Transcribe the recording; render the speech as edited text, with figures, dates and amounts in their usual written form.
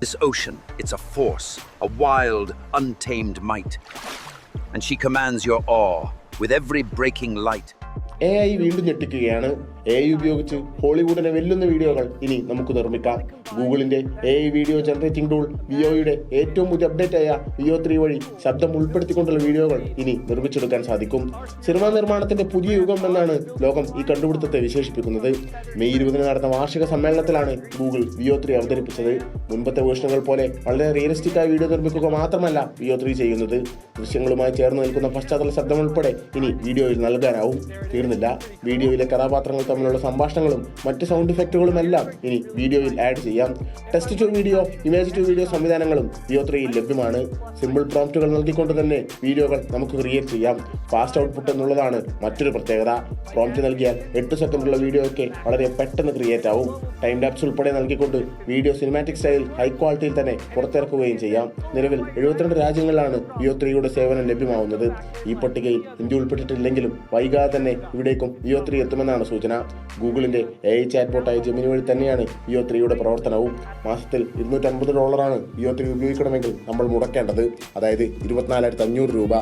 This ocean, it's a force, a wild, untamed might. And she commands your awe with every breaking light. AI വീണ്ടും ഞെട്ടിക്കുകയാണ്. AI ഉപയോഗിച്ച് ഹോളിവുഡിനെ വെല്ലുന്ന വീഡിയോകൾ ഇനി നമുക്ക് നിർമ്മിക്കാം. ഗൂഗിളിന്റെ AI വീഡിയോ ജനറേറ്റിംഗ് ടൂൾ വിയോയുടെ ഏറ്റവും പുതിയ അപ്ഡേറ്റ് ആയ വിയോ 3 വഴി ശബ്ദം ഉൾപ്പെടുത്തിക്കൊണ്ടുള്ള വീഡിയോകൾ ഇനി നിർമ്മിച്ചെടുക്കാൻ സാധിക്കും. സിനിമാ നിർമ്മാണത്തിന്റെ പുതിയ യുഗം എന്നാണ് ലോകം ഈ കണ്ടുപിടുത്തത്തെ വിശേഷിപ്പിക്കുന്നത്. മെയ് 20 നടന്ന വാർഷിക സമ്മേളനത്തിലാണ് ഗൂഗിൾ വിയോ 3 അവതരിപ്പിച്ചത്. മുൻപത്തെ വേർഷനുകൾ പോലെ വളരെ റിയലിസ്റ്റിക് ആയ വീഡിയോ നിർമ്മിക്കുക മാത്രമല്ല വിയോ 3 ചെയ്യുന്നത്, ദൃശ്യങ്ങളുമായി ചേർന്ന് നിൽക്കുന്ന പശ്ചാത്തല ശബ്ദം ഉൾപ്പെടെ ഇനി വീഡിയോയിൽ നൽകാനാവും. തീർന്നില്ല, വീഡിയോയിലെ കഥാപാത്രങ്ങൾ തമ്മിലുള്ള സംഭാഷണങ്ങളും മറ്റ് സൗണ്ട് ഇഫക്റ്റുകളും എല്ലാം ഇനി വീഡിയോയിൽ ആഡ് ചെയ്യാം. Text to video, image to video സംവിധാനങ്ങളും വിയോ 3യിൽ ലഭ്യമാണ്. സിമ്പിൾ പ്രോംപ്റ്റുകൾ നൽകിക്കൊണ്ട് തന്നെ വീഡിയോകൾ നമുക്ക് ക്രിയേറ്റ് ചെയ്യാം. ഫാസ്റ്റ് ഔട്ട്പുട്ട് എന്നുള്ളതാണ് മറ്റൊരു പ്രത്യേകത. പ്രോംപ്റ്റ് നൽകിയാൽ 8 സെക്കൻഡുള്ള വീഡിയോ ഒക്കെ വളരെ പെട്ടെന്ന് ക്രിയേറ്റ് ആവും. ടൈം ലാപ്സ് ഉൾപ്പെടെ നൽകിക്കൊണ്ട് വീഡിയോ സിനിമാറ്റിക് സ്റ്റൈലിൽ ഹൈ ക്വാളിറ്റിയിൽ തന്നെ പുറത്തിറക്കുകയും ചെയ്യാം. നിലവിൽ 72 രാജ്യങ്ങളിലാണ് വിയോ 3യുടെ സേവനം ലഭ്യമാവുന്നത്. ഈ പട്ടികയിൽ ഇന്ത്യ ഉൾപ്പെട്ടിട്ടില്ലെങ്കിലും വൈകാതെ തന്നെ ഇവിടേക്കും വിയോ 3 എത്തുമെന്നാണ് സൂചന. ഗൂഗിളിന്റെ AI ചാറ്റ്ബോട്ടായ ജെമിനി വഴി തന്നെയാണ് വിയോ 3യുടെ പ്രവർത്തനവും. മാസത്തിൽ $250 വിയോ 3 ഉപയോഗിക്കണമെങ്കിൽ നമ്മൾ മുടക്കേണ്ടത്, അതായത് 24,500 രൂപ.